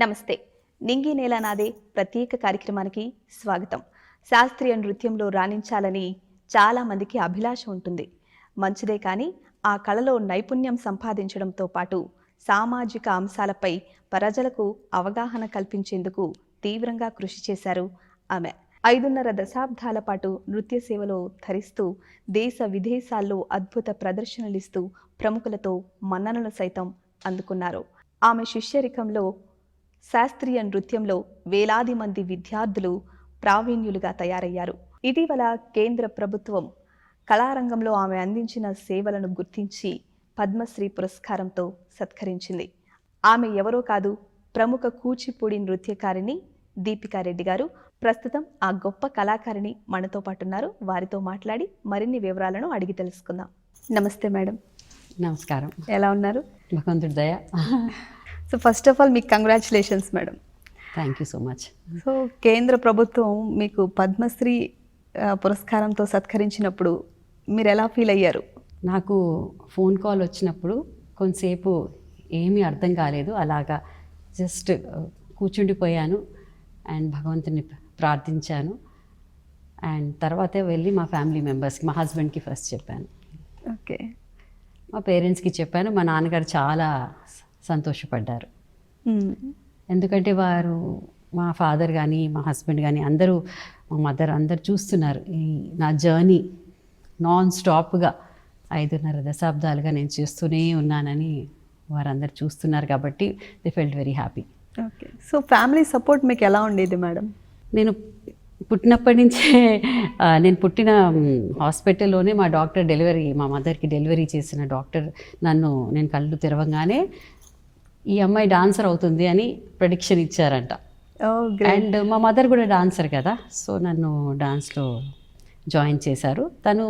నమస్తే. నింగి నేల నాదే ప్రత్యేక కార్యక్రమానికి స్వాగతం. శాస్త్రీయ నృత్యంలో రాణించాలని చాలా మందికి అభిలాష ఉంటుంది. మంచిదే కానీ ఆ కళలో నైపుణ్యం సంపాదించడంతో పాటు సామాజిక అంశాలపై ప్రజలకు అవగాహన కల్పించేందుకు తీవ్రంగా కృషి చేశారు ఆమె. 5.5 దశాబ్దాల పాటు నృత్య సేవలో ధరిస్తూ దేశ విదేశాల్లో అద్భుత ప్రదర్శనలిస్తూ ప్రముఖులతో మన్ననలు సైతం అందుకున్నారు. ఆమె శిష్యరికంలో శాస్త్రీయ నృత్యంలో వేలాది మంది విద్యార్థులు ప్రావీణ్యులుగా తయారయ్యారు. ఇటీవల కేంద్ర ప్రభుత్వం కళారంగంలో ఆమె అందించిన సేవలను గుర్తించి పద్మశ్రీ పురస్కారంతో సత్కరించింది. ఆమె ఎవరో కాదు, ప్రముఖ కూచిపూడి నృత్యకారిణి దీపికారెడ్డి గారు. ప్రస్తుతం ఆ గొప్ప కళాకారిణి మనతో పాటు ఉన్నారు. వారితో మాట్లాడి మరిన్ని వివరాలను అడిగి తెలుసుకుందాం. నమస్తే మేడం. నమస్కారం. ఎలా ఉన్నారు? భగవంతుడి దయ. సో ఫస్ట్ ఆఫ్ ఆల్ మీకు congratulations madam. Thank you so much. So కేంద్ర ప్రభుత్వం మీకు పద్మశ్రీ పురస్కారంతో సత్కరించినప్పుడు మీరు ఎలా ఫీల్ అయ్యారు? నాకు ఫోన్ కాల్ వచ్చినప్పుడు కొంతసేపు ఏమీ అర్థం కాలేదు. అలాగా జస్ట్ కూర్చుండిపోయాను అండ్ భగవంతుని ప్రార్థించాను. అండ్ తర్వాతే వెళ్ళి మా ఫ్యామిలీ మెంబర్స్కి, మా హస్బెండ్కి ఫస్ట్ చెప్పాను. ఓకే. మా పేరెంట్స్కి చెప్పాను. మా నాన్నగారు చాలా సంతోషపడ్డారు. ఎందుకంటే వారు, మా ఫాదర్ కానీ మా హస్బెండ్ కానీ అందరూ, మా మదర్ అందరు చూస్తున్నారు ఈ నా జర్నీ నాన్ స్టాప్గా 5.5 దశాబ్దాలుగా నేను చేస్తూనే ఉన్నానని వారందరు చూస్తున్నారు. కాబట్టి they felt very happy. Okay. So family support మీకు ఎలా ఉండేది మేడం? నేను పుట్టినప్పటి నుంచే నేను పుట్టిన హాస్పిటల్లోనే మా డాక్టర్ మా మదర్కి డెలివరీ చేసిన డాక్టర్ నేను కళ్ళు తెరవగానే ఈ అమ్మాయి డాన్సర్ అవుతుంది అని ప్రెడిక్షన్ ఇచ్చారంట. అండ్ మా మదర్ కూడా డాన్సర్ కదా, సో నన్ను డాన్స్లో జాయిన్ చేశారు. తను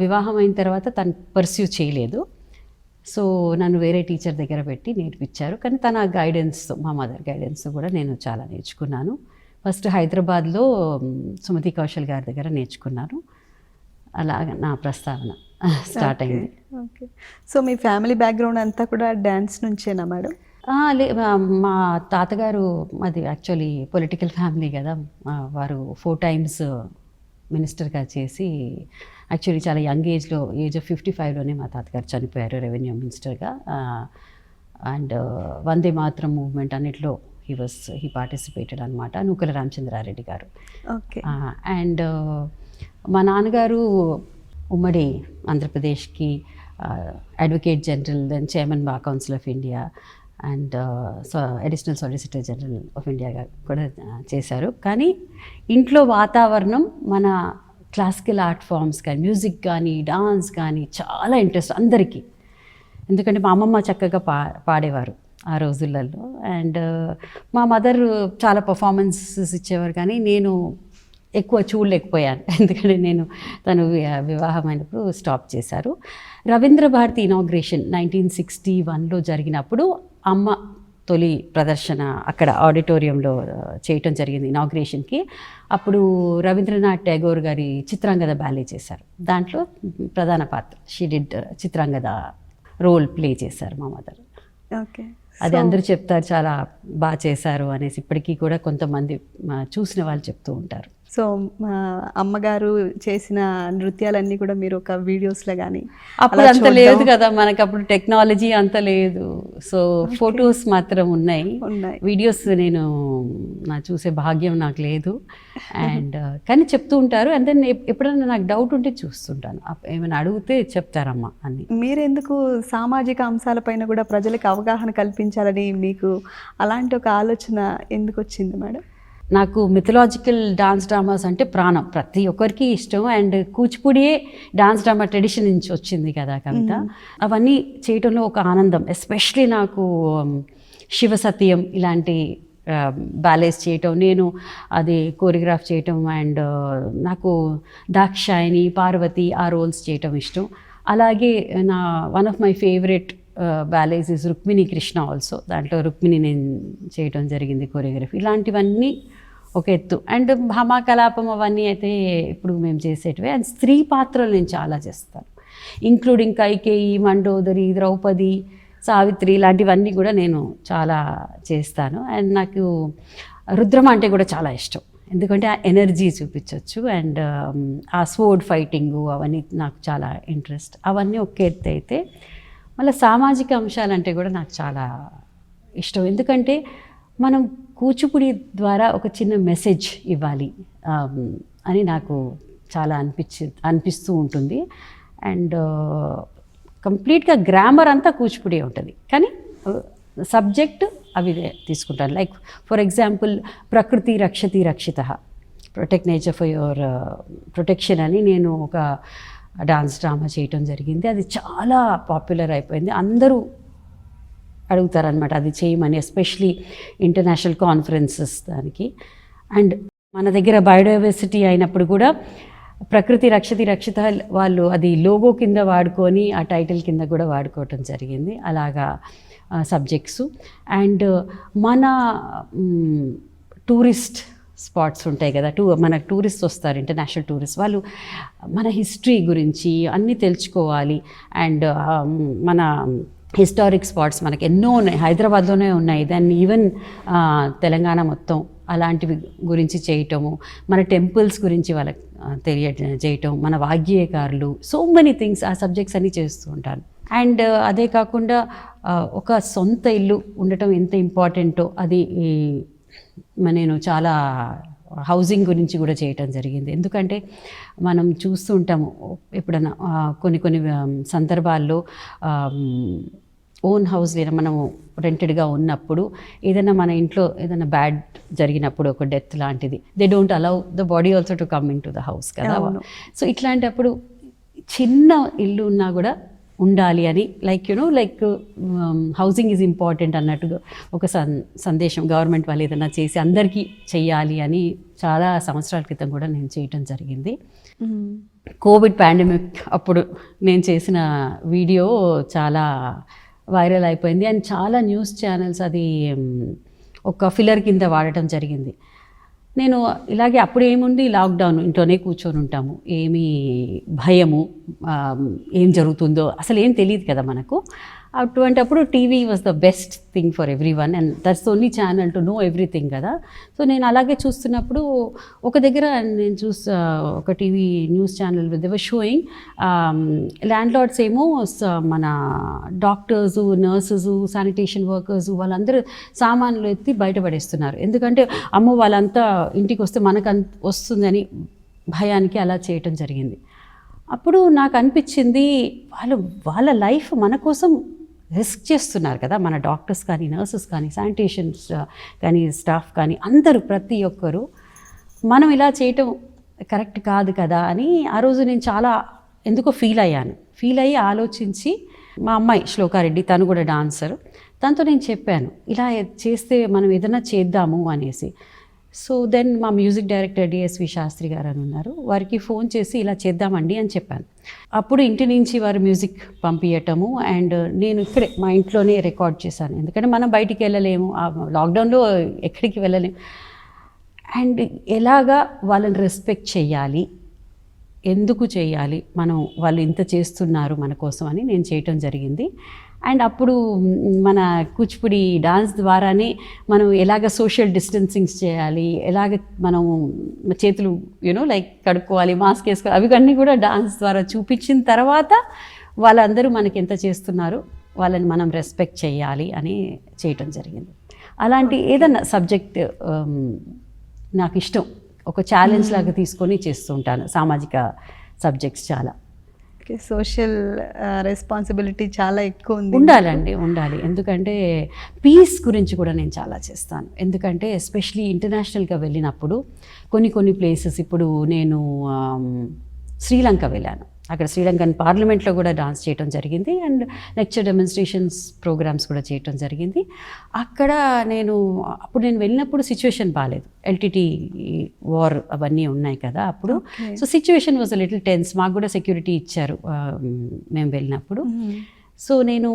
వివాహం అయిన తర్వాత తను పర్స్యూ చేయలేదు. సో నన్ను వేరే టీచర్ దగ్గర పెట్టి నేర్పించారు. కానీ తన గైడెన్స్, మా మదర్ గైడెన్స్ కూడా నేను చాలా నేర్చుకున్నాను. ఫస్ట్ హైదరాబాద్లో సుమతి కౌశల్ గారి దగ్గర నేర్చుకున్నాను. అలాగ నా ప్రస్తావన స్టార్ట్ అయింది. ఓకే. సో మీ ఫ్యామిలీ బ్యాక్గ్రౌండ్ అంతా కూడా డ్యాన్స్ నుంచేనా మేడం? మా తాతగారు, మాది యాక్చువల్లీ పొలిటికల్ ఫ్యామిలీ కదా. వారు 4 times మినిస్టర్గా చేసి, యాక్చువల్లీ చాలా యంగ్ ఏజ్లో, ఏజ్ ఆఫ్ 55లోనే మా తాతగారు చనిపోయారు రెవెన్యూ మినిస్టర్గా. అండ్ వందే మాతరం మూవ్మెంట్ అన్నిట్లో హీ పార్టిసిపేటెడ్ అనమాట, నూకల రామచంద్రారెడ్డి గారు. ఓకే. అండ్ మా నాన్నగారు ఉమ్మడి ఆంధ్రప్రదేశ్కి advocate general, then chairman bar council of India and additional solicitor general of ఇండియాగా కూడా చేశారు. కానీ ఇంట్లో వాతావరణం మన క్లాసికల్ ఆర్ట్ ఫామ్స్ కానీ, మ్యూజిక్ కానీ, డాన్స్ కానీ చాలా ఇంట్రెస్ట్ అందరికీ. ఎందుకంటే మా అమ్మమ్మ చక్కగా పాడేవారు ఆ రోజులలో. అండ్ మా మదర్ చాలా పర్ఫార్మెన్సెస్ ఇచ్చేవారు, కానీ నేను ఎక్కువ చూడలేకపోయాను. ఎందుకంటే తను వివాహం అయినప్పుడు స్టాప్ చేశారు. రవీంద్ర భారతి ఇనాగ్రేషన్ 1961లో జరిగినప్పుడు అమ్మ తొలి ప్రదర్శన అక్కడ ఆడిటోరియంలో చేయటం జరిగింది ఇనాగ్రేషన్కి. అప్పుడు రవీంద్రనాథ్ ఠాగూర్ గారి చిత్రాంగద బ్యాలే చేశారు. దాంట్లో ప్రధాన పాత్ర she did Chitrangada role play చేశారు మా మదర్. ఓకే. అది అందరూ చెప్తారు చాలా బాగా చేశారు అనేసి. ఇప్పటికీ కూడా కొంతమంది చూసిన వాళ్ళు చెప్తూ ఉంటారు. సో మా అమ్మగారు చేసిన నృత్యాలన్నీ కూడా మీరు ఒక వీడియోస్లో కానీ, అప్పుడు అంత లేదు కదా మనకు, అప్పుడు టెక్నాలజీ అంత లేదు. సో ఫొటోస్ మాత్రం ఉన్నాయి. వీడియోస్ నేను చూసే భాగ్యం నాకు లేదు. అండ్ కానీ చెప్తూ ఉంటారు. అండ్ దెన్ ఎప్పుడైనా నాకు డౌట్ ఉంటే చూస్తుంటాను, ఏమైనా అడిగితే చెప్తారమ్మా అని. మీరెందుకు సామాజిక అంశాలపైన కూడా ప్రజలకు అవగాహన కల్పించాలని మీకు అలాంటి ఒక ఆలోచన ఎందుకు వచ్చింది మేడం? నాకు మిథలాజికల్ డాన్స్ డ్రామాస్ అంటే ప్రాణం, ప్రతి ఒక్కరికి ఇష్టం. అండ్ కూచిపూడియే డాన్స్ డ్రామా ట్రెడిషన్ నుంచి వచ్చింది కదా కవిత. అవన్నీ చేయటంలో ఒక ఆనందం. ఎస్పెషలీ నాకు శివసత్యం ఇలాంటి బ్యాలేస్ చేయటం, నేను అది కోరియోగ్రాఫ్ చేయటం. అండ్ నాకు దాక్షాయిని, పార్వతి ఆ రోల్స్ చేయటం ఇష్టం. అలాగే one of my favourite ballets is Rukmini Krishna also. దాంట్లో రుక్మిణి నేను చేయటం జరిగింది కోరియోగ్రఫీ. ఇలాంటివన్నీ ఒక ఎత్తు. అండ్ భామాకలాపం అవన్నీ అయితే ఇప్పుడు మేము చేసేటివే. అండ్ స్త్రీ పాత్రలు నేను చాలా చేస్తాను, ఇంక్లూడింగ్ కైకేయి, మండోదరి, ద్రౌపది, సావిత్రి ఇలాంటివన్నీ కూడా నేను చాలా చేస్తాను. అండ్ నాకు రుద్రమ అంటే కూడా చాలా ఇష్టం, ఎందుకంటే ఆ ఎనర్జీ చూపించవచ్చు. అండ్ ఆ స్వోర్డ్ ఫైటింగు అవన్నీ నాకు చాలా ఇంట్రెస్ట్. అవన్నీ ఒక ఎత్తు అయితే, మళ్ళీ సామాజిక అంశాలంటే కూడా నాకు చాలా ఇష్టం. ఎందుకంటే మనం కూచిపూడి ద్వారా ఒక చిన్న మెసేజ్ ఇవ్వాలి అని నాకు చాలా అనిపిస్తూ ఉంటుంది. అండ్ కంప్లీట్గా గ్రామర్ అంతా కూచిపూడి ఉంటుంది, కానీ సబ్జెక్ట్ అవి తీసుకుంటాను. లైక్ ఫర్ ఎగ్జాంపుల్ ప్రకృతి రక్షతి రక్షిత, protect nature for your protection అని నేను ఒక డాన్స్ డ్రామా చేయటం జరిగింది. అది చాలా పాపులర్ అయిపోయింది, అందరూ అడుగుతారనమాట అది చేయమని, ఎస్పెషలీ ఇంటర్నేషనల్ కాన్ఫరెన్సెస్ దానికి. అండ్ మన దగ్గర బయోడైవర్సిటీ అయినప్పుడు కూడా ప్రకృతి రక్షతి రక్షిత వాళ్ళు అది లోగో కింద వాడుకొని ఆ టైటిల్ కింద కూడా వాడుకోవటం జరిగింది. అలాగా సబ్జెక్ట్స్. అండ్ మన టూరిస్ట్ స్పాట్స్ ఉంటాయి కదా, మనకు టూరిస్ట్ వస్తారు, ఇంటర్నేషనల్ టూరిస్ట్, వాళ్ళు మన హిస్టరీ గురించి అన్నీ తెలుసుకోవాలి. అండ్ మన హిస్టారిక్ స్పాట్స్ మనకి ఎన్నో ఉన్నాయి, హైదరాబాద్లోనే ఉన్నాయి, దాన్ని ఈవెన్ తెలంగాణ మొత్తం అలాంటివి గురించి చేయటము, మన టెంపుల్స్ గురించి వాళ్ళకి చేయటం, మన వాగ్గేయకారులు, సో మెనీ థింగ్స్, ఆ సబ్జెక్ట్స్ అన్నీ చేస్తూ ఉంటాను. అండ్ అదే కాకుండా ఒక సొంత ఇల్లు ఉండటం ఎంత ఇంపార్టెంటో అది నేను చాలా హౌసింగ్ గురించి కూడా చేయటం జరిగింది. ఎందుకంటే మనం చూస్తూ ఉంటాము ఎప్పుడన్నా కొన్ని సందర్భాల్లో ఓన్ హౌస్ లేదా మనము రెంటెడ్గా ఉన్నప్పుడు ఏదైనా మన ఇంట్లో ఏదైనా బ్యాడ్ జరిగినప్పుడు, ఒక డెత్ లాంటిది, they don't allow the body also to come in to the house కదా. సో ఇట్లాంటప్పుడు చిన్న ఇల్లు ఉన్నా కూడా ఉండాలి అని, like like housing is important అన్నట్టుగా ఒక సందేశం గవర్నమెంట్ వాళ్ళు ఏదైనా చేసి అందరికీ చెయ్యాలి అని చాలా సంవత్సరాల క్రితం కూడా నేను చేయటం జరిగింది. కోవిడ్ పాండమిక్ అప్పుడు నేను చేసిన వీడియో చాలా వైరల్ అయిపోయింది. అండ్ చాలా న్యూస్ ఛానల్స్ అది ఒక ఫిల్లర్ కింద వాడటం జరిగింది. నేను ఇలాగే అప్పుడు ఏముంది, లాక్డౌన్, ఇంట్లోనే కూర్చొని ఉంటాము, ఏమీ భయము, ఏం జరుగుతుందో అసలు ఏం తెలియదు కదా మనకు. అటువంటప్పుడు TV was the best thing for everyone, and that's only channel to know everything కదా. సో నేను అలాగే చూస్తున్నప్పుడు ఒక దగ్గర నేను ఒక TV news channel they were showing landlords ఏమో మన డాక్టర్సు, నర్సెసు, శానిటేషన్ వర్కర్సు వాళ్ళందరూ సామాన్లు ఎత్తి బయటపడేస్తున్నారు. ఎందుకంటే అమ్మో వాళ్ళంతా ఇంటికి వస్తే మనకు వస్తుందని భయానికి అలా చేయటం జరిగింది. అప్పుడు నాకు అనిపించింది, వాళ్ళ లైఫ్ మన కోసం రిస్క్ చేస్తున్నారు కదా, మన డాక్టర్స్ కానీ, నర్సెస్ కానీ, శానిటేషన్స్ కానీ, స్టాఫ్ కానీ, అందరూ ప్రతి ఒక్కరు. మనం ఇలా చేయటం కరెక్ట్ కాదు కదా అని ఆ రోజు నేను చాలా ఎందుకో ఫీల్ అయ్యి ఆలోచించి, మా అమ్మాయి శ్లోకారెడ్డి, తను కూడా డాన్సర్, తనతో నేను చెప్పాను ఇలా చేస్తే మనం ఏదైనా చేద్దాము అనేసి. సో దెన్ మా మ్యూజిక్ డైరెక్టర్ డిఎస్వి శాస్త్రి గారు అని ఉన్నారు, వారికి ఫోన్ చేసి ఇలా చేద్దామండి అని చెప్పాను. అప్పుడు ఇంటి నుంచి వారు మ్యూజిక్ పంపించటము, అండ్ నేను ఇక్కడే మా ఇంట్లోనే రికార్డ్ చేశాను. ఎందుకంటే మనం బయటికి వెళ్ళలేము, లాక్డౌన్లో ఎక్కడికి వెళ్ళలేము. అండ్ ఎలాగా వాళ్ళని రెస్పెక్ట్ చేయాలి, ఎందుకు చేయాలి, వాళ్ళు ఇంత చేస్తున్నారు మన కోసం అని నేను చేయటం జరిగింది. అండ్ అప్పుడు మన కూచిపూడి డాన్స్ ద్వారానే మనం ఎలాగ సోషల్ డిస్టెన్సింగ్స్ చేయాలి, ఎలాగ మనం చేతులు లైక్ కడుక్కోవాలి, మాస్క్ వేసుకోవాలి, అవి అన్నీ కూడా డాన్స్ ద్వారా చూపించిన తర్వాత వాళ్ళందరూ మనకి ఎంత చేస్తున్నారు, వాళ్ళని మనం రెస్పెక్ట్ చేయాలి అని చేయటం జరిగింది. అలాంటి ఏదన్నా సబ్జెక్ట్ నాకు ఇష్టం, ఒక ఛాలెంజ్ లాగా తీసుకొని చేస్తూ ఉంటాను. సామాజిక సబ్జెక్ట్స్ చాలా సోషల్ రెస్పాన్సిబిలిటీ చాలా ఎక్కువ ఉండాలి. ఎందుకంటే పీస్ గురించి కూడా నేను చాలా చేస్తాను. ఎందుకంటే ఎస్పెషలీ ఇంటర్నేషనల్గా వెళ్ళినప్పుడు కొన్ని ప్లేసెస్, ఇప్పుడు నేను శ్రీలంక వెళ్ళాను, అక్కడ శ్రీలంకన్ పార్లమెంట్లో కూడా డాన్స్ చేయటం జరిగింది, అండ్ లెక్చర్ డెమాన్స్ట్రేషన్స్ ప్రోగ్రామ్స్ కూడా చేయటం జరిగింది. అక్కడ అప్పుడు నేను వెళ్ళినప్పుడు సిచ్యువేషన్ బాగాలేదు, ఎల్టీటీ వార్ అవన్నీ ఉన్నాయి కదా అప్పుడు. So situation was a little tense, మాకు కూడా సెక్యూరిటీ ఇచ్చారు మేము వెళ్ళినప్పుడు. సో నేను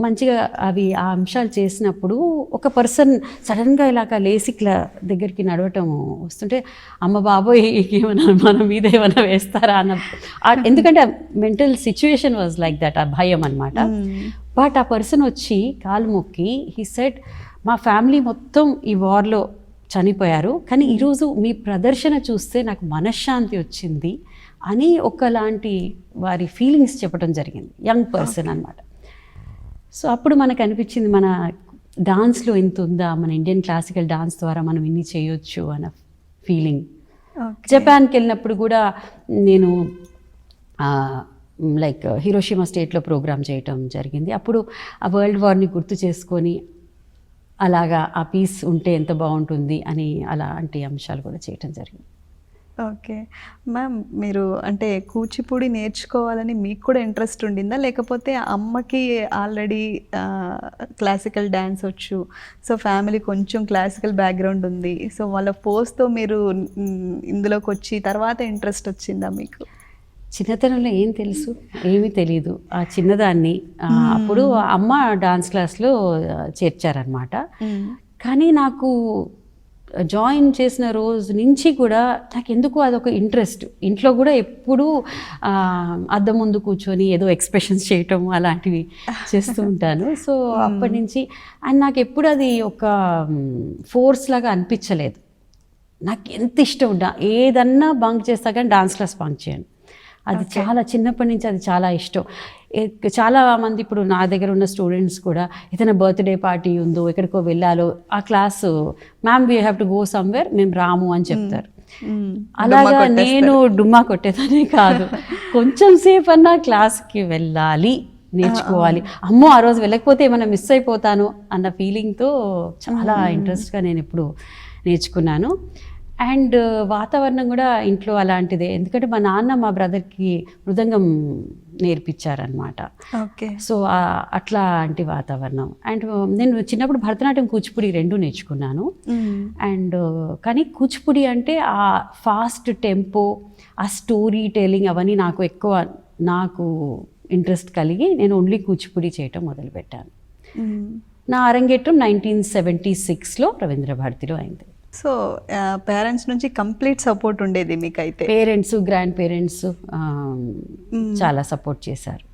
మంచిగా ఆ అంశాలు చేసినప్పుడు ఒక పర్సన్ సడన్గా ఇలాగ లేసిక్ల దగ్గరికి నడవటం వస్తుంటే అమ్మ బాబోయ్ ఏమన్నా మన మీద ఏమైనా వేస్తారా ఎందుకంటే mental situation was like that, ఆ భయం అనమాట. బట్ ఆ పర్సన్ వచ్చి కాలు మొక్కి హీ సెడ్, మా ఫ్యామిలీ మొత్తం ఈ వార్లో చనిపోయారు, కానీ ఈరోజు మీ ప్రదర్శన చూస్తే నాకు మనశ్శాంతి వచ్చింది అని ఒకలాంటి వారి ఫీలింగ్స్ చెప్పడం జరిగింది, యంగ్ పర్సన్ అనమాట. సో అప్పుడు మనకు అనిపించింది మన డాన్స్లో ఇంత ఉందా, మన ఇండియన్ క్లాసికల్ డాన్స్ ద్వారా మనం ఇన్ని చేయొచ్చు అన్న ఫీలింగ్. జపాన్కి వెళ్ళినప్పుడు కూడా నేను లైక్ హిరోషిమా స్టేట్లో ప్రోగ్రామ్ చేయటం జరిగింది. అప్పుడు ఆ వరల్డ్ వార్ని గుర్తు చేసుకొని అలాగా ఆ పీస్ ఉంటే ఎంత బాగుంటుంది అని అలాంటి అంశాలు కూడా చేయటం జరిగింది. ఓకే మ్యామ్, మీరు అంటే కూచిపూడి నేర్చుకోవాలని మీకు కూడా ఇంట్రెస్ట్ ఉండిందా, లేకపోతే అమ్మకి ఆల్రెడీ క్లాసికల్ డ్యాన్స్ వచ్చు, సో ఫ్యామిలీ కొంచెం క్లాసికల్ బ్యాక్గ్రౌండ్ ఉంది, సో వాళ్ళ ఫోర్స్తో మీరు ఇందులోకి వచ్చి తర్వాత ఇంట్రెస్ట్ వచ్చిందా మీకు? చిన్నతనంలో ఏం తెలుసు, ఏమీ తెలీదు. ఆ చిన్నదాన్ని అప్పుడు అమ్మ డాన్స్ క్లాస్లో చేర్చారనమాట. కానీ నాకు జాయిన్ చేసిన రోజు నుంచి కూడా నాకు ఎందుకు అదొక ఇంట్రెస్ట్. ఇంట్లో కూడా ఎప్పుడూ అద్దం ముందు కూర్చొని ఏదో ఎక్స్ప్రెషన్స్ చేయటం అలాంటివి చేస్తూ ఉంటాను. సో అప్పటి నుంచి అండ్ నాకు ఎప్పుడు అది ఒక ఫోర్స్ లాగా అనిపించలేదు. నాకు ఎంత ఇష్టం ఏదన్నా బంక్ చేస్తా కానీ డాన్స్ క్లాస్ బంక్ చేయను. అది చాలా చిన్నప్పటి నుంచి అది చాలా ఇష్టం. చాలా మంది ఇప్పుడు నా దగ్గర ఉన్న స్టూడెంట్స్ కూడా ఏదైనా బర్త్డే పార్టీ ఉందో ఎక్కడికో వెళ్ళాలో ఆ class ma'am we have to go somewhere, మేము రాము అని చెప్తారు. అలాగా నేను డుమ్మా కొట్టేదానే కాదు, కొంచెం సేపు అన్నా క్లాస్కి వెళ్ళాలి, నేర్చుకోవాలి. అమ్మో ఆ రోజు వెళ్ళకపోతే ఏమైనా మిస్ అయిపోతాను అన్న ఫీలింగ్తో చాలా ఇంట్రెస్ట్గా నేను ఇప్పుడు నేర్చుకున్నాను. అండ్ వాతావరణం కూడా ఇంట్లో అలాంటిదే, ఎందుకంటే మా నాన్న మా బ్రదర్కి మృదంగం నేర్పించారనమాట. ఓకే. సో అట్లాంటి వాతావరణం. అండ్ నేను చిన్నప్పుడు భరతనాట్యం కూచిపూడి రెండు నేర్చుకున్నాను. అండ్ కానీ కూచిపూడి అంటే ఆ ఫాస్ట్ టెంపో, ఆ స్టోరీ టెల్లింగ్ అవన్నీ నాకు ఇంట్రెస్ట్ కలిగి నేను ఓన్లీ కూచిపూడి చేయటం మొదలుపెట్టాను. నా అరంగేట్రం 1976లో రవీంద్ర భారతిలో అయింది. సో పేరెంట్స్ నుంచి కంప్లీట్ సపోర్ట్ ఉండేది మీకైతే? పేరెంట్స్, గ్రాండ్ పేరెంట్స్ చాలా సపోర్ట్ చేశారు.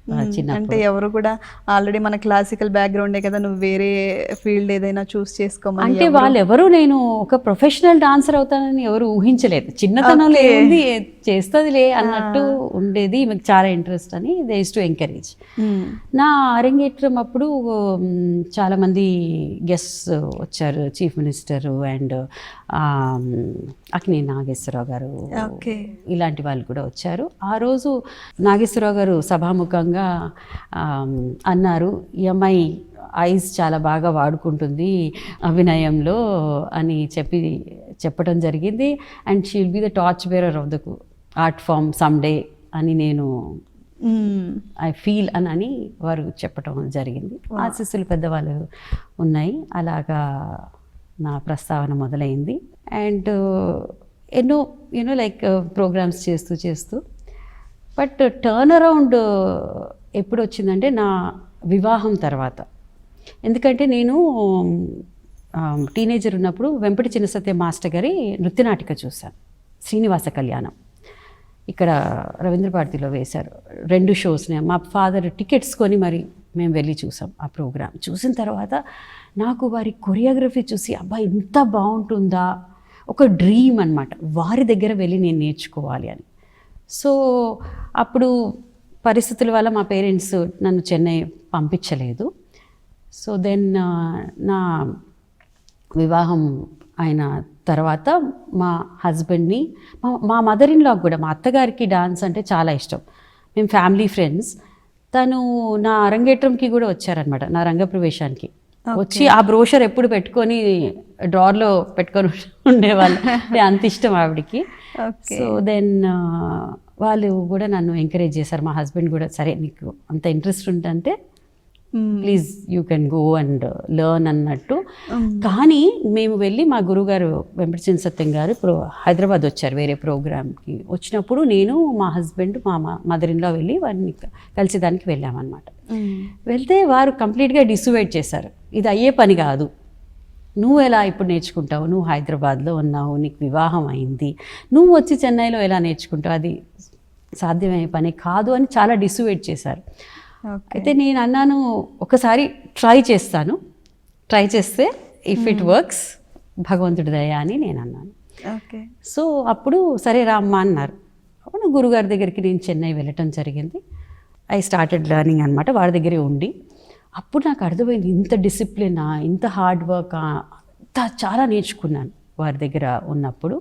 అంటే ఎవరు కూడా ఆల్రెడీ మన క్లాసికల్ బ్యాక్గ్రౌండే కదా, నువ్వు వేరే ఫీల్డ్ ఏదైనా చూస్ చేసుకోమని అంటే వాళ్ళు ఎవరు నేను ఒక ప్రొఫెషనల్ డాన్సర్ అవుతానని ఎవరు ఊహించలేదు. చిన్నతనంలో ఏముంది చేస్తుందిలే అన్నట్టు ఉండేది. మీకు చాలా ఇంట్రెస్ట్ అని దే యూస్ టు ఎంకరేజ్. నా అరంగేట్రం అప్పుడు చాలామంది గెస్ట్స్ వచ్చారు, chief minister and Akkineni Nageswara Rao గారు, ఇలాంటి వాళ్ళు కూడా వచ్చారు. ఆ రోజు నాగేశ్వరరావు గారు సభాముఖంగా అన్నారు, ఈ అమ్మాయి ఐస్ చాలా బాగా వాడుకుంటుంది అభినయంలో అని చెప్పడం జరిగింది. And she will be the torch bearer of the art form some day అని నేను ఐ ఫీల్ అని వారు చెప్పడం జరిగింది. ఆశీస్సులు పెద్దవాళ్ళు ఉన్నాయి. అలాగా నా ప్రస్తావన మొదలైంది. అండ్ ఎన్నో లైక్ ప్రోగ్రామ్స్ చేస్తూ బట్ టర్న్ అరౌండ్ ఎప్పుడు వచ్చిందంటే నా వివాహం తర్వాత. ఎందుకంటే నేను టీనేజర్ ఉన్నప్పుడు వెంపటి చిన్నసత్య మాస్టర్ గారి నృత్యనాటిక చూశాను, శ్రీనివాస కళ్యాణం. ఇక్కడ రవీంద్ర భారతిలో వేశారు 2 షోస్ని. మా ఫాదర్ టికెట్స్ కొని మరి మేము వెళ్ళి చూసాం ఆ ప్రోగ్రామ్. చూసిన తర్వాత నాకు వారి కొరియోగ్రఫీ చూసి అబ్బా ఇంత బాగుంటుందా, ఒక డ్రీమ్ అనమాట, వారి దగ్గర వెళ్ళి నేను నేర్చుకోవాలి అని. సో అప్పుడు పరిస్థితుల వల్ల మా పేరెంట్స్ నన్ను చెన్నై పంపించలేదు. సో దెన్ నా వివాహం అయిన తర్వాత మా హస్బెండ్ని, మా మదర్ ఇన్ లా కూడా, మా అత్తగారికి డాన్స్ అంటే చాలా ఇష్టం, మేము ఫ్యామిలీ ఫ్రెండ్స్. తను నా అరంగేట్రంకి కూడా వచ్చారనమాట, నా రంగప్రవేశానికి వచ్చి ఆ బ్రోషర్ ఎప్పుడు పెట్టుకొని డ్రార్లో పెట్టుకొని ఉండేవాళ్ళు, అంత ఇష్టం ఆవిడికి. సో దెన్ వాళ్ళు కూడా నన్ను ఎంకరేజ్ చేశారు. మా హస్బెండ్ కూడా సరే నీకు అంత ఇంట్రెస్ట్ ఉంటే please you can go and learn అన్నట్టు. కానీ మేము వెళ్ళి మా గురుగారు వెంపటిచిన సత్యం గారు ఇప్పుడు హైదరాబాద్ వచ్చారు వేరే ప్రోగ్రామ్కి. వచ్చినప్పుడు నేను మా హస్బెండ్ మా మదర్ ఇన్లా వెళ్ళి వారిని కలిసేదానికి వెళ్ళామన్నమాట. వెళ్తే వారు కంప్లీట్గా డిసైడ్ చేశారు, ఇది అయ్యే పని కాదు, నువ్వు ఎలా ఇప్పుడు నేర్చుకుంటావు, నువ్వు హైదరాబాద్లో ఉన్నావు, నీకు వివాహం అయింది, నువ్వు వచ్చి చెన్నైలో ఎలా నేర్చుకుంటావు, అది సాధ్యమయ్యే పని కాదు అని చాలా డిసైడ్ చేశారు. అయితే నేను అన్నాను, ఒకసారి ట్రై చేస్తాను, ట్రై చేస్తే ఇఫ్ ఇట్ వర్క్స్ భగవంతుడి దయ అని నేను అన్నాను. సో అప్పుడు సరే రామ్మా అన్నారు. అప్పుడు గురుగారి దగ్గరికి నేను చెన్నై వెళ్ళటం జరిగింది. ఐ స్టార్టెడ్ లెర్నింగ్ అనమాట, వారి దగ్గరే ఉండి. అప్పుడు నాకు అర్థమైంది, ఇంత డిసిప్లినా, ఇంత హార్డ్ వర్క్, అంత చాలా నేర్చుకున్నాను వారి దగ్గర ఉన్నప్పుడు.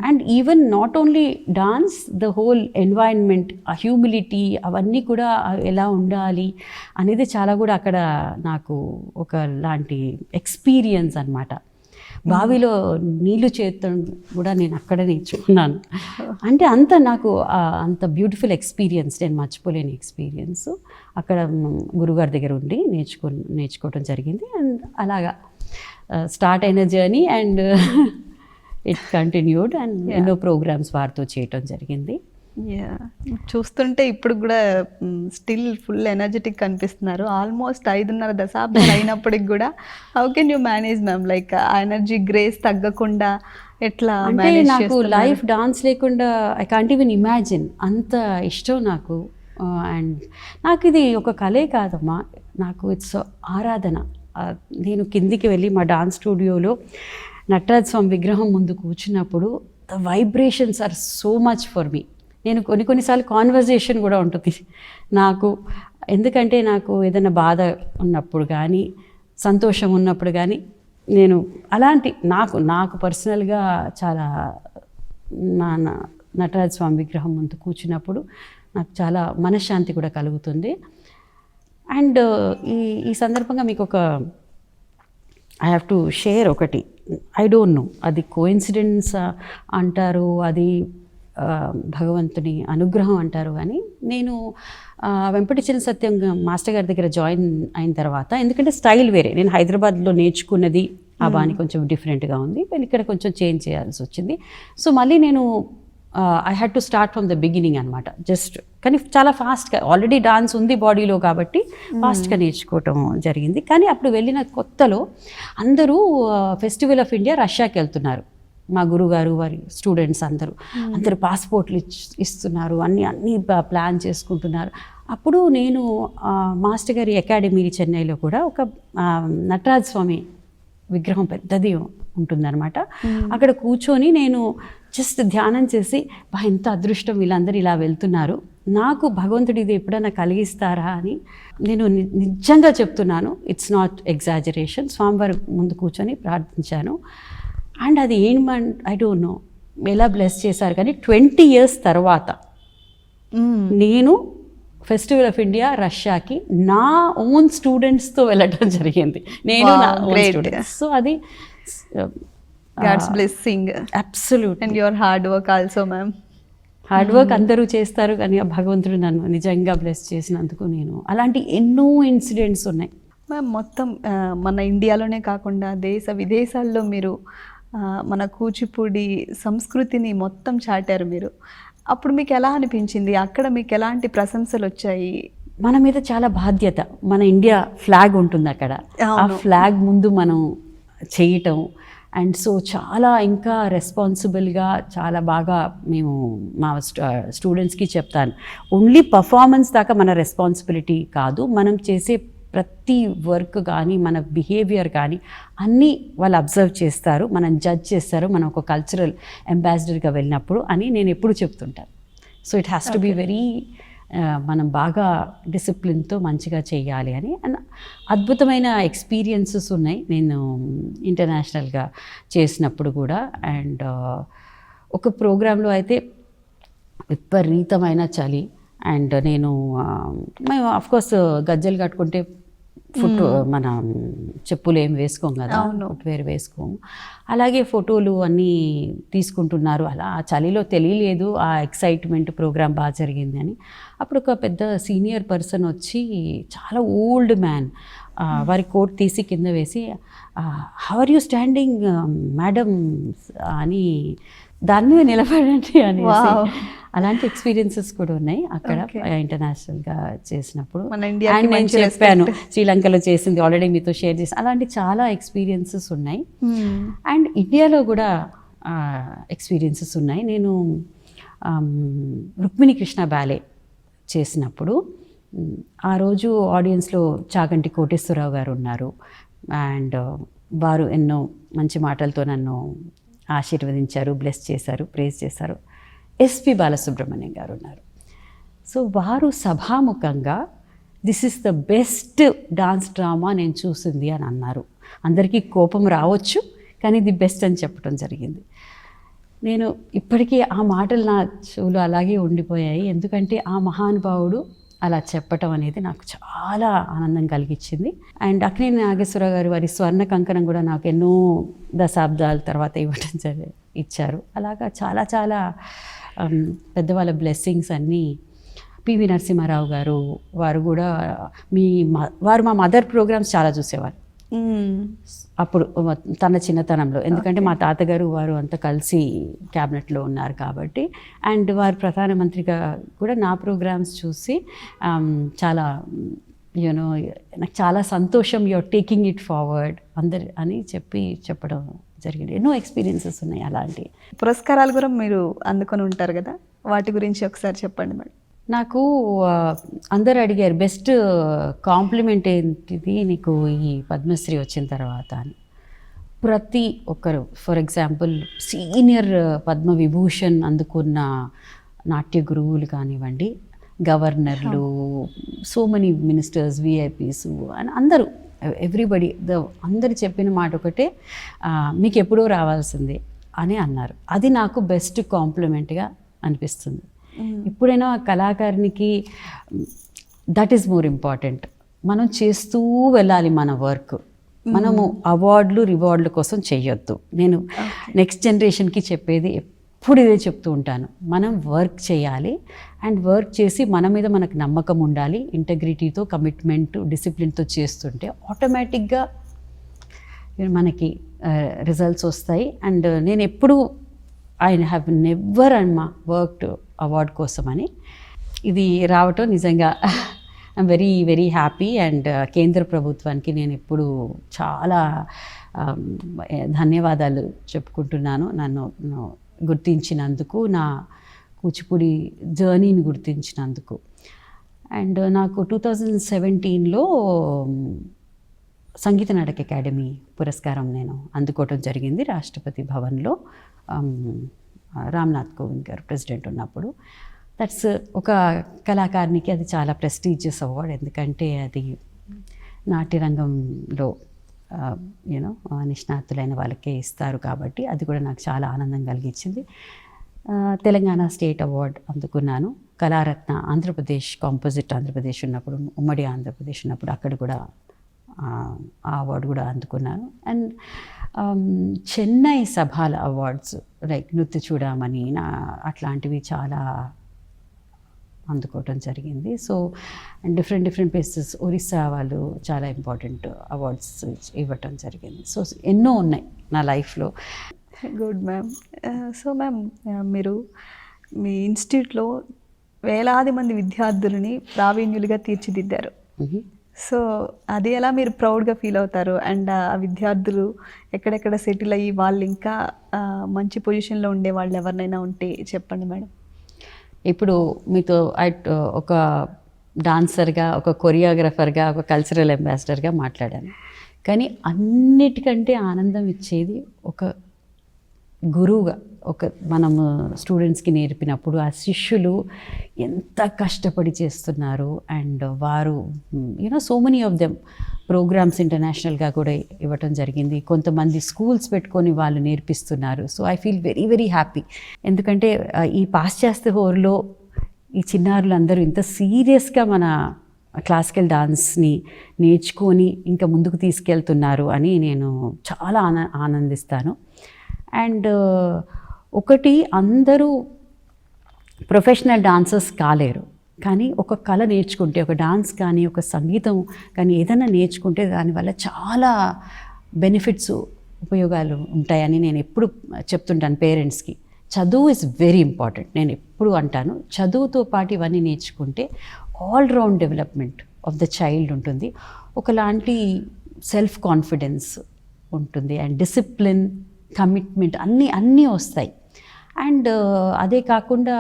And even not only dance, the whole environment, ఆ హ్యూమిలిటీ, అవన్నీ కూడా ఎలా ఉండాలి అనేది చాలా కూడా అక్కడ నాకు ఒక లాంటి ఎక్స్పీరియన్స్ అనమాట. బావిలో నీళ్లు చేతం కూడా నేను అక్కడ నేర్చుకున్నాను. అంటే అంత నాకు అంత బ్యూటిఫుల్ ఎక్స్పీరియన్స్, నేను మర్చిపోలేని ఎక్స్పీరియన్స్ అక్కడ గురుగారి దగ్గర ఉండి నేర్చుకోవడం జరిగింది. అండ్ అలాగా స్టార్ట్ అయిన journey and it continued and ఎన్నో ప్రోగ్రామ్స్ వారితో చేయటం జరిగింది. చూస్తుంటే ఇప్పుడు కూడా స్టిల్ ఫుల్ ఎనర్జెటిక్ కనిపిస్తున్నారు. ఆల్మోస్ట్ 5.5 దశాబ్దాలు అయినప్పటికి కూడా how can you manage ma'am, like ఆ ఎనర్జీ, గ్రేస్ తగ్గకుండా ఎట్లా? అంటే నాకు లైఫ్ డాన్స్ లేకుండా ఐ కాంట్ ఈవెన్ ఇమాజిన్, అంత ఇష్టం నాకు. అండ్ నాకు ఇది ఒక కళే కాదమ్మా, నాకు ఇట్స్ ఆరాధన. నేను కిందికి వెళ్ళి మా డాన్స్ స్టూడియోలో నటరాజ స్వామి విగ్రహం ముందు కూర్చున్నప్పుడు the vibrations are so much for me. నేను కొన్నిసార్లు కాన్వర్జేషన్ కూడా ఉంటుంది నాకు, ఎందుకంటే నాకు ఏదైనా బాధ ఉన్నప్పుడు కానీ సంతోషం ఉన్నప్పుడు కానీ నేను అలాంటి నాకు పర్సనల్గా చాలా మా నటరాజ స్వామి విగ్రహం ముందు కూర్చున్నప్పుడు నాకు చాలా మనశ్శాంతి కూడా కలుగుతుంది. అండ్ ఈ సందర్భంగా మీకు ఒక ఐ హ్యావ్ టు షేర్ ఒకటి. ఐ డోంట్ నో అది కోఇన్సిడెన్స్ అంటారు, అది భగవంతుని అనుగ్రహం అంటారు, కానీ నేను వెంపటిచిన సత్యం మాస్టర్ గారి దగ్గర జాయిన్ అయిన తర్వాత, ఎందుకంటే స్టైల్ వేరే, నేను హైదరాబాద్లో నేర్చుకున్నది ఆ బాని కొంచెం డిఫరెంట్గా ఉంది, నేను ఇక్కడ కొంచెం చేంజ్ చేయాల్సి వచ్చింది. సో మళ్ళీ నేను I had to start from the beginning అనమాట. జస్ట్ కానీ చాలా ఫాస్ట్గా, ఆల్రెడీ డాన్స్ ఉంది బాడీలో కాబట్టి ఫాస్ట్గా నేర్చుకోవటం జరిగింది. కానీ అప్పుడు వెళ్ళిన కొత్తలో అందరూ ఫెస్టివల్ ఆఫ్ ఇండియా రష్యాకి వెళ్తున్నారు. మా గురుగారు వారి స్టూడెంట్స్ అందరూ పాస్పోర్ట్లు ఇస్తున్నారు, అన్నీ ప్లాన్ చేసుకుంటున్నారు. అప్పుడు నేను మాస్టర్ గారి అకాడమీ చెన్నైలో కూడా ఒక నటరాజ స్వామి విగ్రహం పెద్దది ఉంటుందన్నమాట. అక్కడ కూర్చొని నేను జస్ట్ ధ్యానం చేసి, ఎంత అదృష్టం, వీళ్ళందరూ ఇలా వెళ్తున్నారు, నాకు భగవంతుడు ఇది ఎప్పుడైనా కలిగిస్తారా అని నేను నిజంగా చెప్తున్నాను, ఇట్స్ నాట్ ఎగ్జాజరేషన్. స్వామివారి ముందు కూర్చొని ప్రార్థించాను. అండ్ అది ఐ డోంట్ నో ఎలా బ్లెస్ చేశారు, కానీ 20 years తర్వాత నేను ఫెస్టివల్ ఆఫ్ ఇండియా రష్యాకి నా ఓన్ స్టూడెంట్స్తో వెళ్ళటం జరిగింది, నేను నా ఓన్ స్టూడెంట్స్. సో అది God's blessing. Absolutely. And your hard work also, ma'am. Hard work అందరూ చేస్తారు, కానీ ఆ భగవంతుడు నన్ను నిజంగా బ్లెస్ చేసినందుకు నేను అలాంటి ఎన్నో ఇన్సిడెంట్స్ ఉన్నాయి. మ్యామ్, మొత్తం మన ఇండియాలోనే కాకుండా దేశ విదేశాల్లో మీరు మన కూచిపూడి సంస్కృతిని మొత్తం చాటారు మీరు. అప్పుడు మీకు ఎలా అనిపించింది? అక్కడ మీకు ఎలాంటి ప్రశంసలు వచ్చాయి? మన మీద చాలా బాధ్యత, మన ఇండియా ఫ్లాగ్ ఉంటుంది అక్కడ, ఆ ఫ్లాగ్ ముందు మనం చేయటం. అండ్ సో చాలా ఇంకా రెస్పాన్సిబుల్గా చాలా బాగా మేము మా స్టూడెంట్స్కి చెప్తాను, ఓన్లీ పర్ఫార్మెన్స్ దాకా మన రెస్పాన్సిబిలిటీ కాదు, మనం చేసే ప్రతి వర్క్ కానీ మన బిహేవియర్ కానీ అన్నీ వాళ్ళు అబ్జర్వ్ చేస్తారు, మనం జడ్జ్ చేస్తారు, మనం ఒక కల్చరల్ అంబాసిడర్గా వెళ్ళినప్పుడు అని నేను ఎప్పుడు చెప్తుంటాను. So it has to be very, మనం బాగా డిసిప్లిన్తో మంచిగా చేయాలి అని. అండ్ అద్భుతమైన ఎక్స్పీరియన్సెస్ ఉన్నాయి నేను ఇంటర్నేషనల్గా చేసినప్పుడు కూడా. అండ్ ఒక ప్రోగ్రాంలో అయితే విపరీతమైన చలి, అండ్ మేము అఫ్కోర్స్ గజ్జలు కట్టుకుంటే ఫుట్ మన చెప్పులు ఏం వేసుకోం కదా, అవును. ఫుట్వేర్ వేసుకోము. అలాగే ఫోటోలు అన్నీ తీసుకుంటున్నారు. అలా ఆ చలిలో తెలియలేదు ఆ ఎక్సైట్మెంట్, ప్రోగ్రామ్ బాగా జరిగింది అని. అప్పుడు ఒక పెద్ద సీనియర్ పర్సన్ వచ్చి, చాలా ఓల్డ్ మ్యాన్, వారి కోట్ తీసి కింద వేసి, how are you standing madam అని, దాని మీద నిలబడండి అనేసి. అలాంటి ఎక్స్పీరియన్సెస్ కూడా ఉన్నాయి అక్కడ ఇంటర్నేషనల్గా చేసినప్పుడు. అండ్ నేను చెప్పాను శ్రీలంకలో చేసింది ఆల్రెడీ మీతో షేర్ చేసి, అలాంటి చాలా ఎక్స్పీరియన్సెస్ ఉన్నాయి. అండ్ ఇండియాలో కూడా ఎక్స్పీరియన్సెస్ ఉన్నాయి. నేను రుక్మిణి కృష్ణ బ్యాలే చేసినప్పుడు ఆ రోజు ఆడియన్స్లో చాగంటి కోటేశ్వరరావు గారు ఉన్నారు. అండ్ వారు ఎన్నో మంచి మాటలతో నన్ను ఆశీర్వదించారు, బ్లెస్ చేశారు, ప్రేజ్ చేశారు. ఎస్పి బాలసుబ్రహ్మణ్యం గారు ఉన్నారు. సో వారు సభాముఖంగా this is the best dance drama నేను చూసింది అని అన్నారు. అందరికీ కోపం రావచ్చు, కానీ ది బెస్ట్ అని చెప్పడం జరిగింది. నేను ఇప్పటికీ ఆ మాటలు నా చెవులు అలాగే ఉండిపోయాయి. ఎందుకంటే ఆ మహానుభావుడు అలా చెప్పటం అనేది నాకు చాలా ఆనందం కలిగించింది. అండ్ అక్కినేని నాగేశ్వరరావు గారు వారి స్వర్ణ కంకణం కూడా నాకు ఎన్నో దశాబ్దాల తర్వాత ఇచ్చారు. అలాగా చాలా చాలా పెద్దవాళ్ళ బ్లెస్సింగ్స్ అన్నీ. పివి నరసింహారావు గారు వారు కూడా వారు మా మదర్ ప్రోగ్రామ్స్ చాలా చూసేవారు అప్పుడు తన చిన్నతనంలో. ఎందుకంటే మా తాతగారు వారు అంతా కలిసి క్యాబినెట్లో ఉన్నారు కాబట్టి. అండ్ వారు ప్రధానమంత్రిగా కూడా నా ప్రోగ్రామ్స్ చూసి చాలా యూనో నాకు చాలా సంతోషం, యూఆర్ టేకింగ్ ఇట్ ఫార్వర్డ్ అందరు అని చెప్పడం జరిగింది. ఎన్నో ఎక్స్పీరియన్సెస్ ఉన్నాయి అలాంటి. పురస్కారాలు కూడా మీరు అందుకొని ఉంటారు కదా, వాటి గురించి ఒకసారి చెప్పండి మేడం. నాకు అందరు అడిగారు బెస్ట్ కాంప్లిమెంట్ ఏంటిది నీకు ఈ పద్మశ్రీ వచ్చిన తర్వాత అని. ప్రతి ఒక్కరు, ఫర్ ఎగ్జాంపుల్ సీనియర్ పద్మవిభూషణ్ అందుకున్న నాట్య గురువులు కానివ్వండి, గవర్నర్లు, సో మెనీ మినిస్టర్స్, విఐపీస్ అని అందరూ, ఎవ్రీబడి, అందరు చెప్పిన మాట ఒకటే, మీకు ఎప్పుడో రావాల్సిందే అని అన్నారు. అది నాకు బెస్ట్ కాంప్లిమెంట్గా అనిపిస్తుంది. ఇప్పుడైనా కళాకారునికి దట్ ఈస్ మోర్ ఇంపార్టెంట్. మనం చేస్తూ వెళ్ళాలి మన వర్క్. మనము అవార్డులు రివార్డుల కోసం చేయొద్దు. నేను నెక్స్ట్ జనరేషన్కి చెప్పేది ఎప్పుడు ఇదే చెప్తూ ఉంటాను. మనం వర్క్ చేయాలి, అండ్ వర్క్ చేసి మన మీద మనకు నమ్మకం ఉండాలి. ఇంటెగ్రిటీతో, కమిట్మెంట్, డిసిప్లిన్తో చేస్తుంటే ఆటోమేటిక్గా మనకి రిజల్ట్స్ వస్తాయి. అండ్ నేను ఎప్పుడు I have never worked award కోసమని. ఇది రావటం నిజంగా I'm very very happy. And కేంద్ర ప్రభుత్వానికి నేను ఎప్పుడు చాలా ధన్యవాదాలు చెప్పుకుంటున్నాను, నన్ను గుర్తించినందుకు, నా కూచిపూడి జర్నీని గుర్తించినందుకు. అండ్ నాకు 2017లో సంగీత నాటక అకాడమీ పురస్కారం నేను అందుకోవటం జరిగింది రాష్ట్రపతి భవన్లో. రామ్నాథ్ కోవింద్ గారు ప్రెసిడెంట్ ఉన్నప్పుడు. దట్స్ ఒక కళాకారునికి అది చాలా ప్రెస్టీజియస్ అవార్డ్. ఎందుకంటే అది నాట్యరంగంలో యూనో నిష్ణాతులైన వాళ్ళకే ఇస్తారు కాబట్టి అది కూడా నాకు చాలా ఆనందం కలిగించింది. తెలంగాణ స్టేట్ అవార్డ్ అందుకున్నాను. కళారత్న ఆంధ్రప్రదేశ్, కాంపోజిట్ ఆంధ్రప్రదేశ్ ఉన్నప్పుడు, ఉమ్మడి ఆంధ్రప్రదేశ్ ఉన్నప్పుడు అక్కడ కూడా ఆ అవార్డు కూడా అందుకున్నాను. అండ్ చెన్నై సభాల అవార్డ్స్ లైక్ నృత్య చూడమని అట్లాంటివి చాలా అందుకోవటం జరిగింది. సో డిఫరెంట్ ప్లేసెస్, ఒరిస్సా వాళ్ళు చాలా ఇంపార్టెంట్ అవార్డ్స్ ఇవ్వటం జరిగింది. సో ఎన్నో ఉన్నాయి నా లైఫ్లో. Good ma'am. సో మ్యామ్, మీరు మీ ఇన్స్టిట్యూట్లో వేలాది మంది విద్యార్థులని ప్రావీణ్యులుగా తీర్చిదిద్దారు. సో అది ఎలా మీరు ప్రౌడ్గా ఫీల్ అవుతారు? అండ్ ఆ విద్యార్థులు ఎక్కడెక్కడ సెటిల్ అయ్యి వాళ్ళు ఇంకా మంచి పొజిషన్లో ఉండే వాళ్ళు ఎవరినైనా ఉంటే చెప్పండి మేడం. ఇప్పుడు మీతో ఒక డాన్సర్గా, ఒక కొరియోగ్రఫర్గా, ఒక కల్చరల్ అంబాసిడర్గా మాట్లాడాను. కానీ అన్నిటికంటే ఆనందం ఇచ్చేది ఒక గురువుగా, మనము స్టూడెంట్స్కి నేర్పినప్పుడు ఆ శిష్యులు ఎంత కష్టపడి చేస్తున్నారు. అండ్ వారు so many of them programmes ఇంటర్నేషనల్గా కూడా ఇవ్వటం జరిగింది. కొంతమంది స్కూల్స్ పెట్టుకొని వాళ్ళు నేర్పిస్తున్నారు. So I feel very very happy. ఎందుకంటే ఈ పాశ్చాత్య హోరులో ఈ చిన్నారులందరూ ఇంత సీరియస్గా మన క్లాసికల్ డాన్స్ని నేర్చుకొని ఇంకా ముందుకు తీసుకెళ్తున్నారు అని నేను చాలా ఆనందిస్తాను. అండ్ ఒకటి, అందరూ ప్రొఫెషనల్ డాన్సర్స్ కాలేరు, కానీ ఒక కళ నేర్చుకుంటే, ఒక డాన్స్ కానీ ఒక సంగీతం కానీ ఏదైనా నేర్చుకుంటే దానివల్ల చాలా బెనిఫిట్స్, ఉపయోగాలు ఉంటాయని నేను ఎప్పుడు చెప్తుంటాను పేరెంట్స్కి. చదువు ఇస్ వెరీ ఇంపార్టెంట్, నేను ఎప్పుడు అంటాను. చదువుతో పాటు ఇవన్నీ నేర్చుకుంటే all round development of the child ఉంటుంది. ఒకలాంటి సెల్ఫ్ కాన్ఫిడెన్స్ ఉంటుంది, అండ్ డిసిప్లిన్, కమిట్మెంట్ అన్నీ వస్తాయి. అండ్ అదే కాకుండా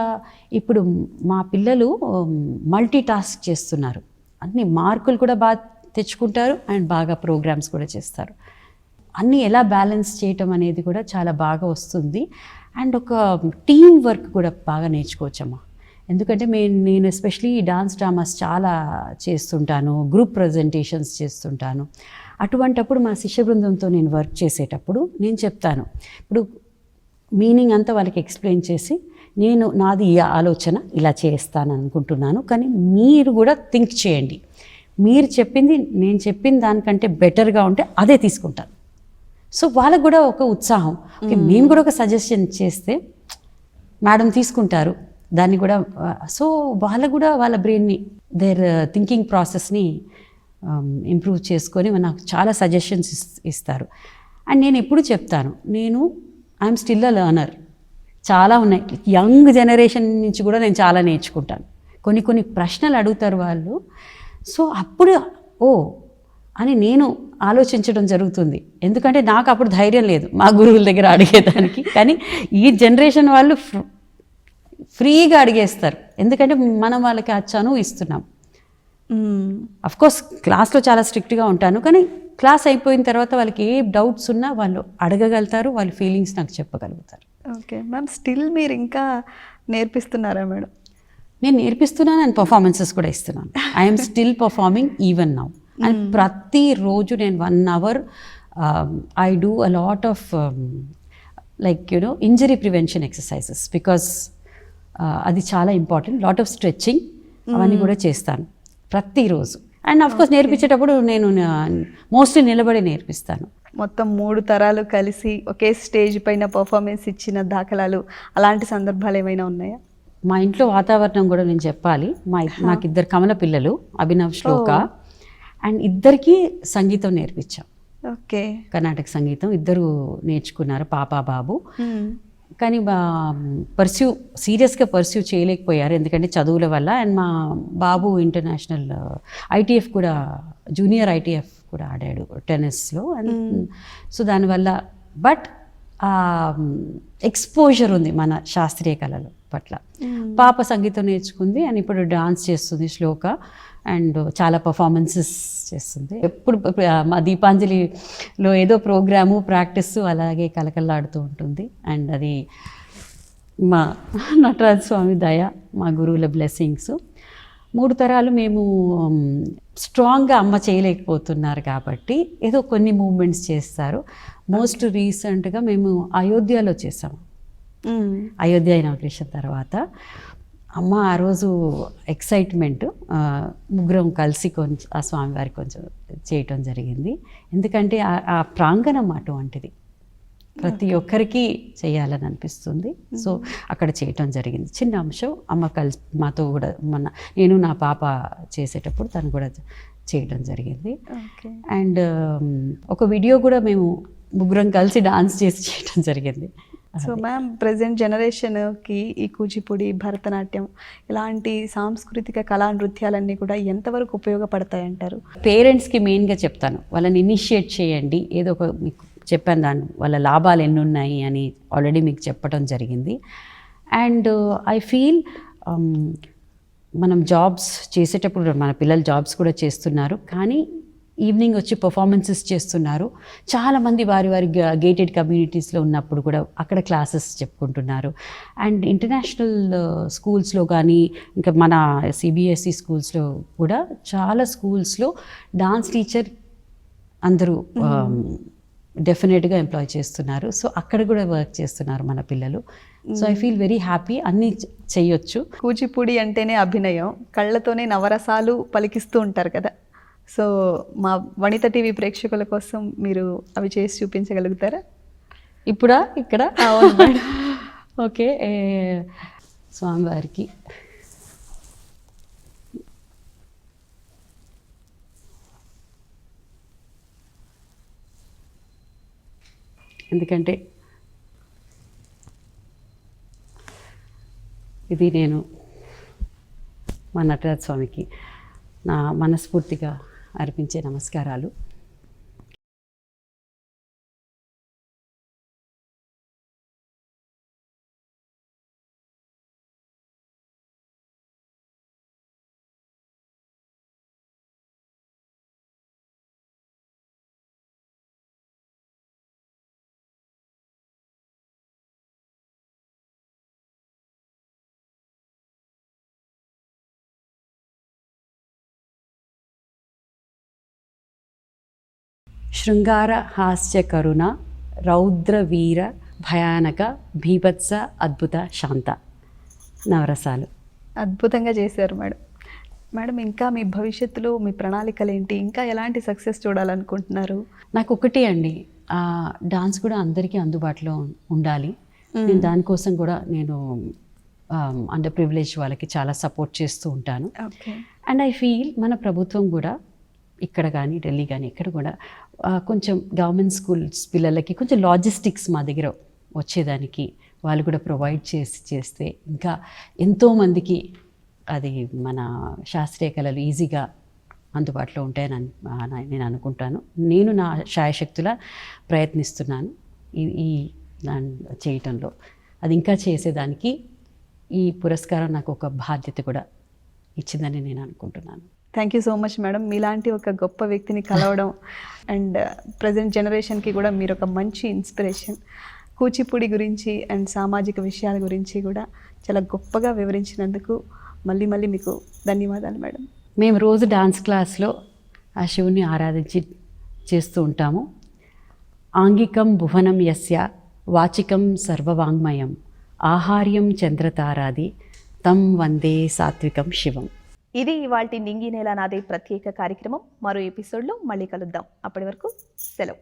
ఇప్పుడు మా పిల్లలు మల్టీ టాస్క్ చేస్తున్నారు. అన్ని మార్కులు కూడా బాగా తెచ్చుకుంటారు అండ్ బాగా ప్రోగ్రామ్స్ కూడా చేస్తారు. అన్నీ ఎలా బ్యాలెన్స్ చేయటం అనేది కూడా చాలా బాగా వస్తుంది. అండ్ ఒక టీమ్ వర్క్ కూడా బాగా నేర్చుకోవచ్చమ్మా. ఎందుకంటే నేను ఎస్పెషలీ డాన్స్ డ్రామాస్ చాలా చేస్తుంటాను, గ్రూప్ ప్రజెంటేషన్స్ చేస్తుంటాను. అటువంటప్పుడు మా శిష్య బృందంతో నేను వర్క్ చేసేటప్పుడు నేను చెప్తాను, ఇప్పుడు మీనింగ్ అంతా వాళ్ళకి ఎక్స్ప్లెయిన్ చేసి, నాది ఈ ఆలోచన ఇలా చేస్తాను అనుకుంటున్నాను, కానీ మీరు కూడా థింక్ చేయండి, మీరు చెప్పింది నేను చెప్పిన దానికంటే బెటర్గా ఉంటే అదే తీసుకుంటాను. సో వాళ్ళకు కూడా ఒక ఉత్సాహం, మేము కూడా ఒక సజెషన్ చేస్తే మేడం తీసుకుంటారు దాన్ని కూడా. సో వాళ్ళకు కూడా వాళ్ళ బ్రెయిన్ని, దేర్ థింకింగ్ ప్రాసెస్ని ఇంప్రూవ్ చేసుకొని నాకు చాలా సజెషన్స్ ఇస్తారు. అండ్ నేను ఎప్పుడు చెప్తాను, ఐఎమ్ స్టిల్ అ లర్నర్. చాలా ఉన్నాయి, యంగ్ జనరేషన్ నుంచి కూడా నేను చాలా నేర్చుకుంటాను. కొన్ని ప్రశ్నలు అడుగుతారు వాళ్ళు, సో అప్పుడు అని నేను ఆలోచించడం జరుగుతుంది. ఎందుకంటే నాకు అప్పుడు ధైర్యం లేదు మా గురువుల దగ్గర అడిగేదానికి. కానీ ఈ జనరేషన్ వాళ్ళు ఫ్రీగా అడిగేస్తారు, ఎందుకంటే మనం వాళ్ళకి ఆ చనువు ఇస్తున్నాం. అఫ్కోర్స్ క్లాస్లో చాలా స్ట్రిక్ట్గా ఉంటాను, కానీ క్లాస్ అయిపోయిన తర్వాత వాళ్ళకి ఏ డౌట్స్ ఉన్నా వాళ్ళు అడగగలుగుతారు, వాళ్ళ ఫీలింగ్స్ నాకు చెప్పగలుగుతారు. ఓకే మ్యామ్, స్టిల్ మీరు ఇంకా నేర్పిస్తున్నారా మేడం? నేను నేర్పిస్తున్నాను అండ్ పర్ఫార్మెన్సెస్ కూడా ఇస్తున్నాను. I'm still performing even now. And ప్రతిరోజు నేను 1 hour I do a lot of injury prevention exercises, because అది చాలా ఇంపార్టెంట్. లాట్ ఆఫ్ స్ట్రెచ్చింగ్ అవన్నీ కూడా చేస్తాను ప్రతిరోజు. అండ్ అఫ్కోర్స్ నేర్పించేటప్పుడు నేను మోస్ట్లీ నిలబడి నేర్పిస్తాను. మొత్తం 3 తరాలు కలిసి ఒకే స్టేజ్ పైన పర్ఫార్మెన్స్ ఇచ్చిన దాఖలాలు, అలాంటి సందర్భాలు ఏమైనా ఉన్నాయా? మా ఇంట్లో వాతావరణం కూడా నేను చెప్పాలి. నాకు 2 కమల పిల్లలు, అభినవ్, శ్లోక. అండ్ ఇద్దరికి సంగీతం నేర్పించాం. ఓకే, కర్ణాటక సంగీతం 2 నేర్చుకున్నారు, పాప బాబు. కానీ సీరియస్గా పర్స్యూ చేయలేకపోయారు ఎందుకంటే చదువుల వల్ల. అండ్ మా బాబు ఇంటర్నేషనల్ ITF కూడా, జూనియర్ ITF కూడా ఆడాడు టెన్నిస్లో. అండ్ సో దానివల్ల బట్ ఎక్స్పోజర్ ఉంది మన శాస్త్రీయ కళల పట్ల. పాప సంగీతం నేర్చుకుంది అండ్ ఇప్పుడు డాన్స్ చేస్తుంది శ్లోక, అండ్ చాలా పర్ఫార్మెన్సెస్ చేస్తుంది. ఎప్పుడు మా దీపాంజలిలో ఏదో ప్రోగ్రాము, ప్రాక్టీస్ అలాగే కలకల్లాడుతూ ఉంటుంది. అండ్ అది మా నటరాజ స్వామి దయ, మా గురువుల బ్లెస్సింగ్స్. 3 తరాలు మేము స్ట్రాంగ్గా అమ్మ చేయలేకపోతున్నారు కాబట్టి ఏదో కొన్ని మూమెంట్స్ చేస్తారు. మోస్ట్ రీసెంట్గా మేము అయోధ్యలో చేసాము. అయోధ్య ఇనాగ్రేషన్ తర్వాత అమ్మ ఆ రోజు ఎక్సైట్మెంట్, ముగ్గురం కలిసి కొంచెం ఆ స్వామివారికి కొంచెం చేయటం జరిగింది. ఎందుకంటే ఆ ప్రాంగణం అటువంటిది, ప్రతి ఒక్కరికి చేయాలని అనిపిస్తుంది. సో అక్కడ చేయటం జరిగింది. చిన్న అంశం అమ్మ కలిసి మాతో కూడా నేను నా పాప చేసేటప్పుడు తను కూడా చేయడం జరిగింది. అండ్ ఒక వీడియో కూడా మేము ముగ్గురం కలిసి డాన్స్ చేసి చేయడం జరిగింది. సో మ్యామ్, ప్రజెంట్ జనరేషన్కి ఈ కూచిపూడి, భరతనాట్యం ఇలాంటి సాంస్కృతిక కళా నృత్యాలన్నీ కూడా ఎంతవరకు ఉపయోగపడతాయి అంటారు? పేరెంట్స్కి మెయిన్గా చెప్తాను, వాళ్ళని ఇనిషియేట్ చేయండి. ఏదో ఒక మీకు చెప్పాను దాని వాళ్ళ లాభాలు ఎన్ని ఉన్నాయి అని ఆల్రెడీ మీకు చెప్పడం జరిగింది. అండ్ ఐ ఫీల్ మనం జాబ్స్ చేసేటప్పుడు మన పిల్లలు జాబ్స్ కూడా చేస్తున్నారు, కానీ ఈవినింగ్ వచ్చి పర్ఫార్మెన్సెస్ చేస్తున్నారు. చాలామంది వారి గేటెడ్ కమ్యూనిటీస్లో ఉన్నప్పుడు కూడా అక్కడ క్లాసెస్ చెప్పుకుంటున్నారు. అండ్ ఇంటర్నేషనల్ స్కూల్స్లో కానీ ఇంకా మన CBSE స్కూల్స్లో కూడా చాలా స్కూల్స్లో డాన్స్ టీచర్ అందరూ డెఫినెట్గా ఎంప్లాయ్ చేస్తున్నారు. సో అక్కడ కూడా వర్క్ చేస్తున్నారు మన పిల్లలు. So I feel very happy. అన్నీ చెయ్యొచ్చు. కూచిపూడి అంటేనే అభినయం, కళ్ళతోనే నవరసాలు పలికిస్తూ ఉంటారు కదా. సో మా వనిత టీవీ ప్రేక్షకుల కోసం మీరు అవి చేసి చూపించగలుగుతారా? ఇప్పుడా ఇక్కడ? అవును మేడం. ఓకే. స్వామివారికి ఎందుకంటే ఇది నేను మా నటరాజ స్వామికి నా మనస్ఫూర్తిగా అర్పించే నమస్కారాలు. శృంగార హాస్య కరుణ రౌద్ర వీర భయానక భీభత్స అద్భుత శాంత నవరసాలు. అద్భుతంగా చేశారు మేడం. మేడం, ఇంకా మీ భవిష్యత్తులో మీ ప్రణాళికలు ఏంటి? ఇంకా ఎలాంటి సక్సెస్ చూడాలనుకుంటున్నారు? నాకు ఒకటే అండి, డాన్స్ కూడా అందరికీ అందుబాటులో ఉండాలి. నేను దానికోసం కూడా నేను అండర్ ప్రివిలేజ్ వాళ్ళకి చాలా సపోర్ట్ చేస్తూ ఉంటాను. ఓకే. అండ్ ఐ ఫీల్ మన ప్రభుత్వం కూడా ఇక్కడ కానీ ఢిల్లీ కానీ ఇక్కడ కూడా కొంచెం గవర్నమెంట్ స్కూల్స్ పిల్లలకి కొంచెం లాజిస్టిక్స్ మా దగ్గర వచ్చేదానికి వాళ్ళు కూడా ప్రొవైడ్ చేస్తే ఇంకా ఎంతోమందికి అది మన శాస్త్రీయ కళలు ఈజీగా అందుబాటులో ఉంటాయని నేను అనుకుంటాను. నేను నా శాయశక్తులా ప్రయత్నిస్తున్నాను ఈ చేయటంలో. అది ఇంకా చేసేదానికి ఈ పురస్కారం నాకు ఒక బాధ్యత కూడా ఇచ్చిందని నేను అనుకుంటున్నాను. Thank you so much madam. మీలాంటి ఒక గొప్ప వ్యక్తిని కలవడం అండ్ ప్రజెంట్ జనరేషన్కి కూడా మీరు ఒక మంచి ఇన్స్పిరేషన్. కూచిపూడి గురించి అండ్ సామాజిక విషయాల గురించి కూడా చాలా గొప్పగా వివరించినందుకు మళ్ళీ మళ్ళీ మీకు ధన్యవాదాలు మేడం. మేము రోజు డాన్స్ క్లాస్లో ఆ శివుని ఆరాధించి చేస్తూ ఉంటాము. ఆంగికం భువనం యస్య వాచికం సర్వవాంగ్మయం ఆహార్యం చంద్రతారాది తం వందే సాత్వికం శివం. ఇది ఇవాల్టి నింగి నేల నాదే ప్రత్యేక కార్యక్రమం. మరో ఎపిసోడ్లో మళ్ళీ కలుద్దాం. అప్పటి వరకు సెలవు.